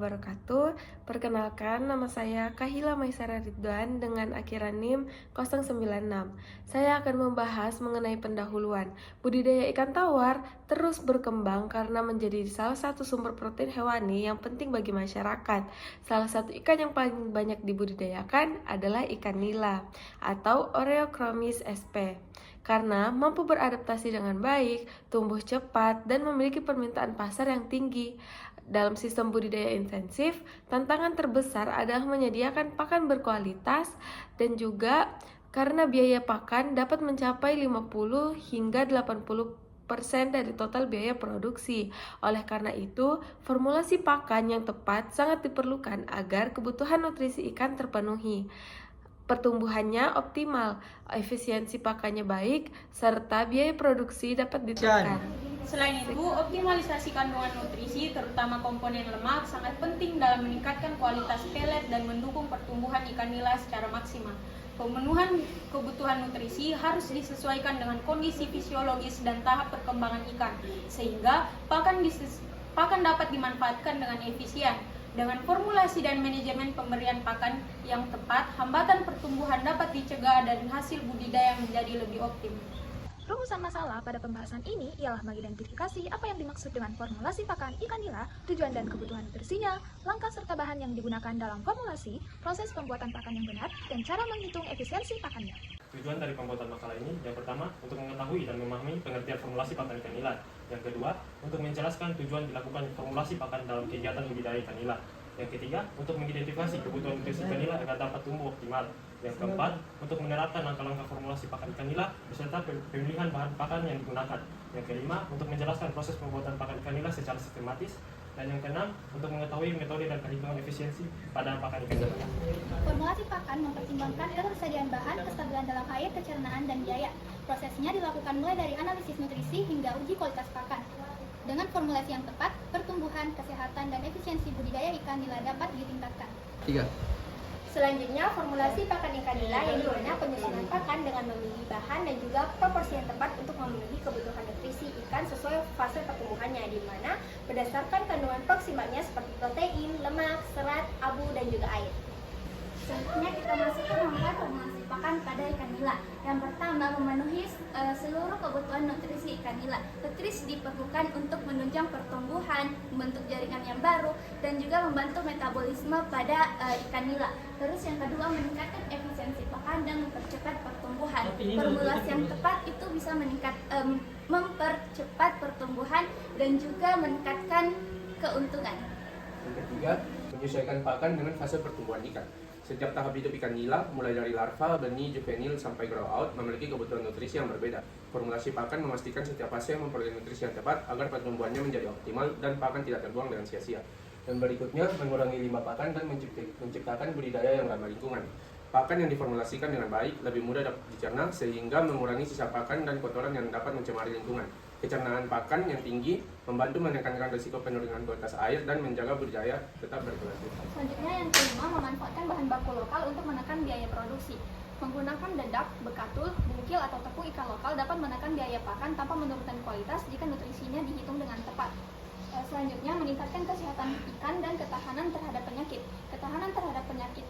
wabarakatuh. Perkenalkan, nama saya Kahila Maisara Ridwan dengan akhiran NIM 096. Saya akan membahas mengenai pendahuluan. Budidaya ikan tawar terus berkembang karena menjadi salah satu sumber protein hewani yang penting bagi masyarakat. Salah satu ikan yang paling banyak dibudidayakan adalah ikan nila atau Oreochromis sp. Karena mampu beradaptasi dengan baik, tumbuh cepat, dan memiliki permintaan pasar yang tinggi. Dalam sistem budidaya intensif, tantangan terbesar adalah menyediakan pakan berkualitas dan juga karena biaya pakan dapat mencapai 50 hingga 80% dari total biaya produksi. Oleh karena itu, formulasi pakan yang tepat sangat diperlukan agar kebutuhan nutrisi ikan terpenuhi. Pertumbuhannya optimal, efisiensi pakannya baik, serta biaya produksi dapat ditekan. Selain itu, optimalisasi kandungan nutrisi, terutama komponen lemak, sangat penting dalam meningkatkan kualitas pelet dan mendukung pertumbuhan ikan nila secara maksimal. Pemenuhan kebutuhan nutrisi harus disesuaikan dengan kondisi fisiologis dan tahap perkembangan ikan, sehingga pakan dapat dimanfaatkan dengan efisien. Dengan formulasi dan manajemen pemberian pakan yang tepat, hambatan pertumbuhan dapat dicegah dan hasil budidaya menjadi lebih optimal. Rumusan masalah pada pembahasan ini ialah mengidentifikasi apa yang dimaksud dengan formulasi pakan ikan nila, tujuan dan kebutuhan nutrisinya, langkah serta bahan yang digunakan dalam formulasi, proses pembuatan pakan yang benar, dan cara menghitung efisiensi pakannya. Tujuan dari pembuatan makalah ini, yang pertama, untuk mengetahui dan memahami pengertian formulasi pakan ikan nila. Yang kedua, untuk menjelaskan tujuan dilakukan formulasi pakan dalam kegiatan budidaya ikan nila. Yang ketiga, untuk mengidentifikasi kebutuhan nutrisi ikan nila agar dapat tumbuh optimal. Yang keempat, untuk menerapkan langkah-langkah formulasi pakan ikan nila beserta pemilihan bahan pakan yang digunakan. Yang kelima, untuk menjelaskan proses pembuatan pakan ikan nila secara sistematis. Dan yang keenam, untuk mengetahui metode dan perhitungan efisiensi pada pakan ikan nila. Formulasi pakan mempertimbangkan ketersediaan bahan, kestabilan dalam air, kecernaan, dan biaya. Prosesnya dilakukan mulai dari analisis nutrisi hingga uji kualitas pakan. Dengan formulasi yang tepat, pertumbuhan, kesehatan, dan efisiensi budidaya ikan nila dapat ditingkatkan. 3. Selanjutnya, formulasi pakan ikan nila yang dimana penyusunan pakan dengan memilih bahan dan juga proporsi yang tepat untuk memenuhi kebutuhan nutrisi ikan sesuai fase pertumbuhannya, di mana berdasarkan kandungan proksimalnya seperti protein, lemak, serat, abu, dan juga air. Selanjutnya kita masuk ke membuat formulasi pakan pada ikan nila. Yang pertama, memenuhi seluruh kebutuhan nutrisi ikan nila. Nutrisi diperlukan untuk menunjang pertumbuhan, membentuk jaringan yang baru, dan juga membantu metabolisme pada ikan nila. Terus yang kedua, meningkatkan efisiensi pakan dan mempercepat pertumbuhan. Formulasi yang tepat itu bisa mempercepat pertumbuhan dan juga meningkatkan keuntungan. Yang ketiga, menyesuaikan pakan dengan fase pertumbuhan ikan. Setiap tahap hidup ikan nila, mulai dari larva, benih, juvenil, sampai grow out, memiliki kebutuhan nutrisi yang berbeda. Formulasi pakan memastikan setiap fase memperoleh nutrisi yang tepat agar pertumbuhannya menjadi optimal dan pakan tidak terbuang dengan sia-sia. Dan berikutnya, mengurangi limbah pakan dan menciptakan budidaya yang ramah lingkungan. Pakan yang diformulasikan dengan baik lebih mudah dapat dicerna sehingga mengurangi sisa pakan dan kotoran yang dapat mencemari lingkungan. Kecernaan pakan yang tinggi membantu menekankan risiko penurunan kualitas air dan menjaga budidaya tetap berkelanjutan. Selanjutnya yang kelima, memanfaatkan bahan baku lokal untuk menekan biaya produksi. Menggunakan dedak, bekatul, bungkil, atau tepung ikan lokal dapat menekan biaya pakan tanpa menurunkan kualitas jika nutrisinya dihitung dengan tepat. Selanjutnya, meningkatkan kesehatan ikan dan ketahanan terhadap penyakit. Ketahanan terhadap penyakit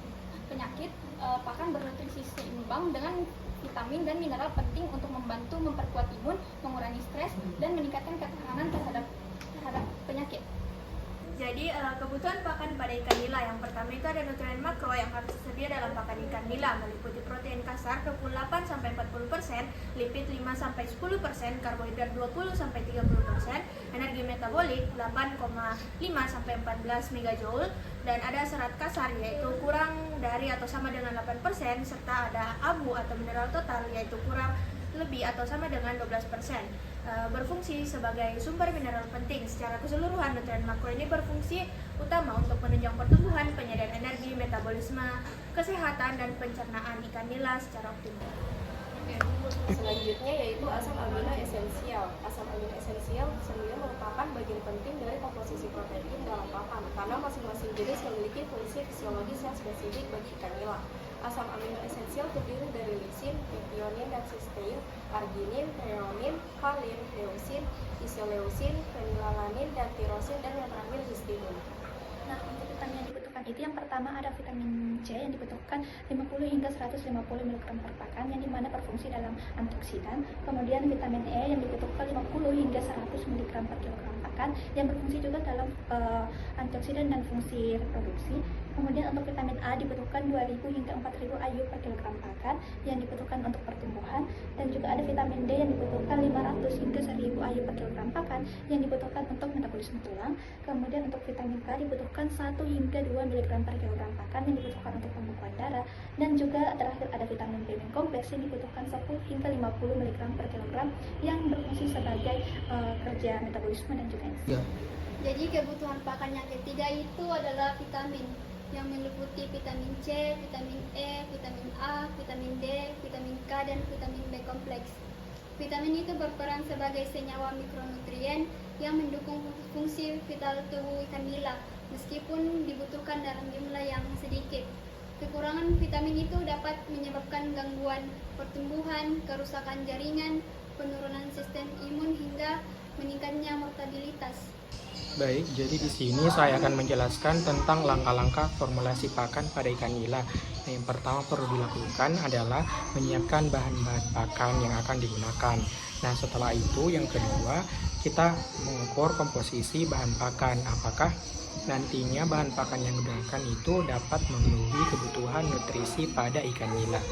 pakan bernutrisi seimbang dengan vitamin dan mineral penting untuk membantu memperkuat imun, mengurangi stres, dan meningkatkan ketahanan terhadap penyakit. Jadi, kebutuhan pakan pada ikan nila yang pertama itu ada nutrien makro yang harus tersedia dalam pakan ikan nila, meliputi protein kasar 28-40%, lipid 5-10%, karbohidrat 20-30%, energi metabolik 8,5-14 megajoule, dan ada serat kasar yaitu kurang dari atau sama dengan 8%, serta ada abu atau mineral total yaitu kurang lebih atau sama dengan 12%. Berfungsi sebagai sumber mineral penting. Secara keseluruhan, nutrien makro ini berfungsi utama untuk menunjang pertumbuhan, penyediaan energi, metabolisme, kesehatan, dan pencernaan ikan nila secara optimal. Selanjutnya yaitu asam amino esensial. Asam amino esensial sendiri merupakan bagian penting dari komposisi protein dalam pakan karena masing-masing jenis memiliki fungsi fisiologis yang spesifik bagi ikan nila. Asam amino esensial terdiri dari lisin, methionine dan cysteine, arginin, threonin, valin, leusin, isoleusin, fenilalanin, dan tirosin, dan yang terakhir histidin. Nah, untuk vitamin yang dibutuhkan itu yang pertama ada vitamin C yang dibutuhkan 50 hingga 150 mg per pakan yang dimana berfungsi dalam antioksidan. Kemudian vitamin E yang dibutuhkan 50 hingga 100 mg per kilogram pakan yang berfungsi juga dalam antioksidan dan fungsi reproduksi. Kemudian untuk vitamin A dibutuhkan 2000 hingga 4000 IU per kilogram pakan yang dibutuhkan untuk pertumbuhan, dan juga ada vitamin D yang dibutuhkan 500 hingga 1000 IU per kilogram pakan yang dibutuhkan untuk metabolisme tulang. Kemudian untuk vitamin K dibutuhkan 1 hingga 2 mg per kilogram pakan yang dibutuhkan untuk pembekuan darah, dan juga terakhir ada vitamin B kompleks yang dibutuhkan 10 hingga 50 mg per kilogram yang berfungsi sebagai kerja metabolisme dan juga enzim. Jadi kebutuhan pakan yang ketiga itu adalah vitamin yang meliputi vitamin C, vitamin E, vitamin A, vitamin D, vitamin K, dan vitamin B kompleks. Vitamin itu berperan sebagai senyawa mikronutrien yang mendukung fungsi vital tubuh ikan nila, meskipun dibutuhkan dalam jumlah yang sedikit. Kekurangan vitamin itu dapat menyebabkan gangguan pertumbuhan, kerusakan jaringan, penurunan sistem imun, hingga meningkatnya mortalitas. Baik, jadi di sini saya akan menjelaskan tentang langkah-langkah formulasi pakan pada ikan nila. Nah, yang pertama perlu dilakukan adalah menyiapkan bahan-bahan pakan yang akan digunakan. Nah, setelah itu yang kedua, kita mengukur komposisi bahan pakan. Apakah nantinya bahan pakan yang digunakan itu dapat memenuhi kebutuhan nutrisi pada ikan nila.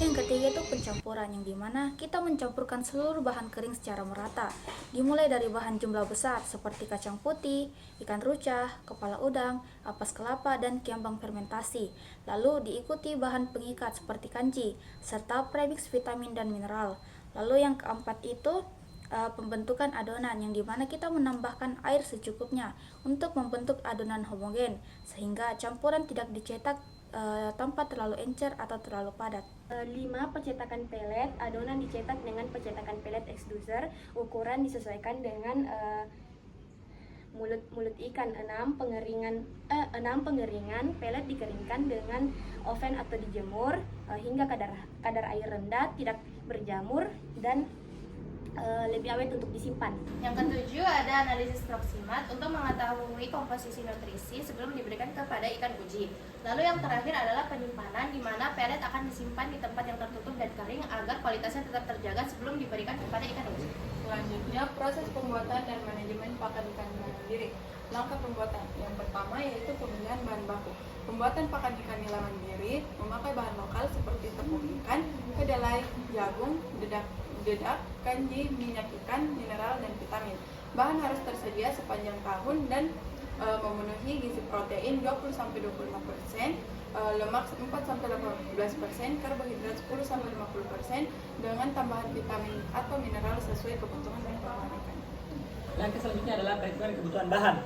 Yang ketiga itu pencampuran, yang dimana kita mencampurkan seluruh bahan kering secara merata, dimulai dari bahan jumlah besar seperti kacang putih, ikan rucah, kepala udang, ampas kelapa, dan kiambang fermentasi. Lalu diikuti bahan pengikat seperti kanji, serta premix vitamin dan mineral. Lalu yang keempat itu pembentukan adonan, yang dimana kita menambahkan air secukupnya untuk membentuk adonan homogen, sehingga campuran tidak dicetak tanpa terlalu encer atau terlalu padat. 5. Pencetakan pelet. Adonan dicetak dengan pencetakan pelet extruder. Ukuran disesuaikan dengan mulut ikan. 6. Pengeringan. Pelet dikeringkan dengan oven atau dijemur hingga kadar air rendah, tidak berjamur, dan lebih awet untuk disimpan. Yang ketujuh ada analisis proksimat untuk mengetahui komposisi nutrisi sebelum diberikan kepada ikan uji. Lalu yang terakhir adalah penyimpanan, di mana pelet akan disimpan di tempat yang tertutup dan kering agar kualitasnya tetap terjaga sebelum diberikan kepada ikan uji. Selanjutnya, proses pembuatan dan manajemen pakan ikan nila mandiri. Langkah pembuatan yang pertama yaitu pemilihan bahan baku. Pembuatan pakan ikan nila mandiri memakai bahan lokal seperti tepung ikan, kedelai, jagung, dedak, kanji, minyak ikan, mineral, dan vitamin. Bahan harus tersedia sepanjang tahun dan memenuhi gizi protein 20-25%, lemak 4-18%, karbohidrat 10-50%, dengan tambahan vitamin atau mineral sesuai kebutuhan dan kemampuan ikan. Langkah selanjutnya adalah perhitungan kebutuhan bahan.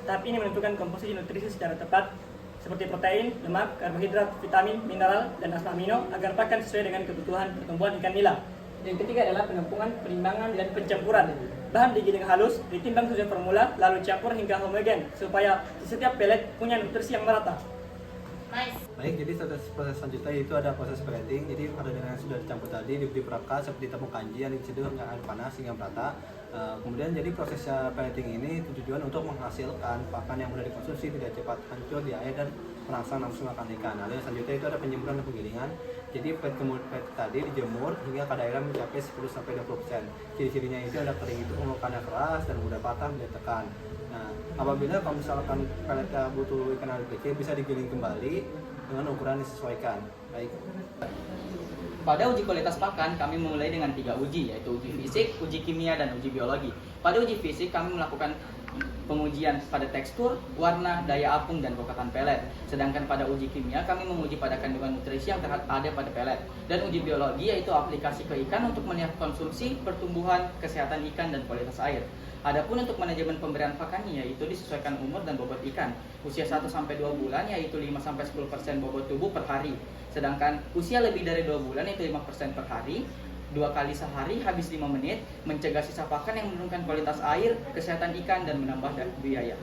Tahap ini menentukan komposisi nutrisi secara tepat seperti protein, lemak, karbohidrat, vitamin, mineral, dan asam amino agar pakan sesuai dengan kebutuhan pertumbuhan ikan nila. Yang ketiga adalah penampungan, penimbangan, dan pencampuran. Bahan digiling halus, ditimbang sesuai formula, lalu campur hingga homogen supaya setiap pelet punya nutrisi yang merata. Baik, jadi proses selanjutnya itu ada proses plating. Jadi adonan yang sudah dicampur tadi diberi peraka seperti tepung kanji yang diceduh dengan air panas hingga merata. Kemudian jadi proses plating ini tujuan untuk menghasilkan pakan yang mudah dikonsumsi, tidak cepat hancur di air dan merangsang nafsu makan ikan. Lalu yang selanjutnya itu ada penjemuran dan penggilingan. Jadi pet tadi dijemur hingga kadar air mencapai 10-20%. Ciri-cirinya itu ada kering itu permukaannya keras dan mudah patah dan ditekan. Nah, apabila kalau misalkan peletnya butuh ikan lebih kecil, bisa digiling kembali dengan ukuran disesuaikan. Baik. Pada uji kualitas pakan, kami memulai dengan 3 uji, yaitu uji fisik, uji kimia, dan uji biologi. Pada uji fisik, kami melakukan pengujian pada tekstur, warna, daya apung, dan kokatan pelet. Sedangkan pada uji kimia, kami menguji pada kandungan nutrisi yang ada pada pelet. Dan uji biologi yaitu aplikasi ke ikan untuk melihat konsumsi, pertumbuhan, kesehatan ikan, dan kualitas air. Adapun untuk manajemen pemberian pakannya yaitu disesuaikan umur dan bobot ikan. Usia 1-2 bulan yaitu 5-10% bobot tubuh per hari. Sedangkan usia lebih dari 2 bulan yaitu 5% per hari. 2 kali sehari habis 5 menit, mencegah sisa pakan yang menurunkan kualitas air, kesehatan ikan, dan menambah biaya.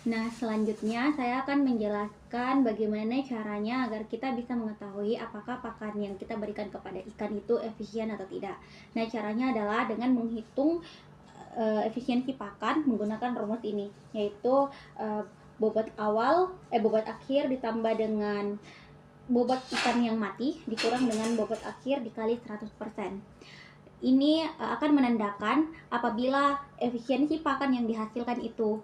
Nah, selanjutnya saya akan menjelaskan bagaimana caranya agar kita bisa mengetahui apakah pakan yang kita berikan kepada ikan itu efisien atau tidak. Nah, caranya adalah dengan menghitung efisiensi pakan menggunakan rumus ini, yaitu bobot akhir ditambah dengan bobot ikan yang mati dikurang dengan bobot akhir dikali 100%. Ini akan menandakan apabila efisiensi pakan yang dihasilkan itu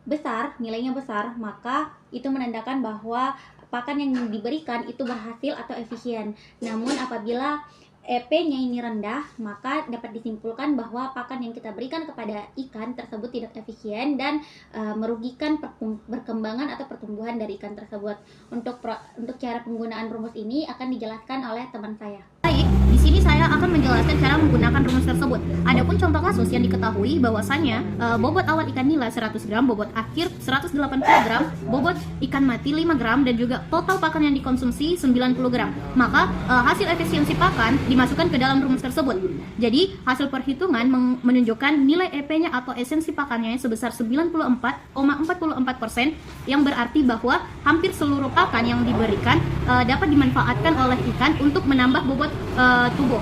besar, nilainya besar, maka itu menandakan bahwa pakan yang diberikan itu berhasil atau efisien. Namun apabila EP-nya ini rendah, maka dapat disimpulkan bahwa pakan yang kita berikan kepada ikan tersebut tidak efisien dan merugikan perkembangan atau pertumbuhan dari ikan tersebut. Untuk cara penggunaan rumus ini akan dijelaskan oleh teman saya. Baik, di sini saya akan menjelaskan cara menggunakan rumus tersebut. Adapun contoh kasus yang diketahui bahwasanya bobot awal ikan nila 100 gram, bobot akhir 180 gram, bobot ikan mati 5 gram, dan juga total pakan yang dikonsumsi 90 gram. Maka hasil efisiensi pakan dimasukkan ke dalam rumus tersebut. Jadi hasil perhitungan menunjukkan nilai EP-nya atau esensi pakannya sebesar 94,44%, yang berarti bahwa hampir seluruh pakan yang diberikan dapat dimanfaatkan oleh ikan untuk menambah bobot tubuh.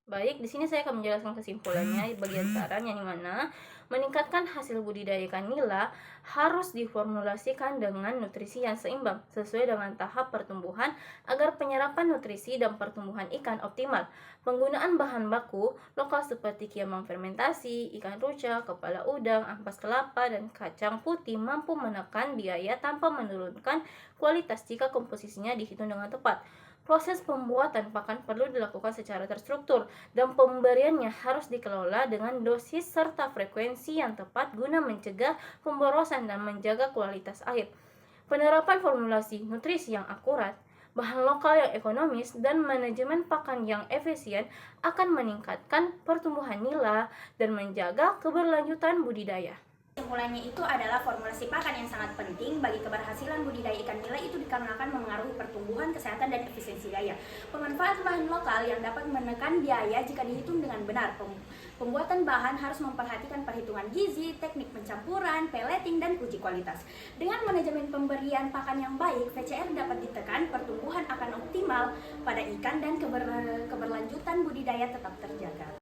Baik, di sini saya akan menjelaskan kesimpulannya bagian saran yang mana meningkatkan hasil budidaya ikan nila harus diformulasikan dengan nutrisi yang seimbang sesuai dengan tahap pertumbuhan agar penyerapan nutrisi dan pertumbuhan ikan optimal. Penggunaan bahan baku lokal seperti kiamang fermentasi, ikan ruca, kepala udang, ampas kelapa, dan kacang putih mampu menekan biaya tanpa menurunkan kualitas jika komposisinya dihitung dengan tepat. Proses pembuatan pakan perlu dilakukan secara terstruktur dan pemberiannya harus dikelola dengan dosis serta frekuensi yang tepat guna mencegah pemborosan dan menjaga kualitas air. Penerapan formulasi nutrisi yang akurat, bahan lokal yang ekonomis, dan manajemen pakan yang efisien akan meningkatkan pertumbuhan nila dan menjaga keberlanjutan budidaya. Kesimpulannya itu adalah formulasi pakan yang sangat penting bagi keberhasilan budidaya ikan nila itu dikarenakan memengaruhi pertumbuhan, kesehatan, dan efisiensi daya. Pemanfaatan bahan lokal yang dapat menekan biaya jika dihitung dengan benar. Pembuatan bahan harus memperhatikan perhitungan gizi, teknik pencampuran, pelleting, dan uji kualitas. Dengan manajemen pemberian pakan yang baik, VCR dapat ditekan, pertumbuhan akan optimal pada ikan, dan keberlanjutan budidaya tetap terjaga.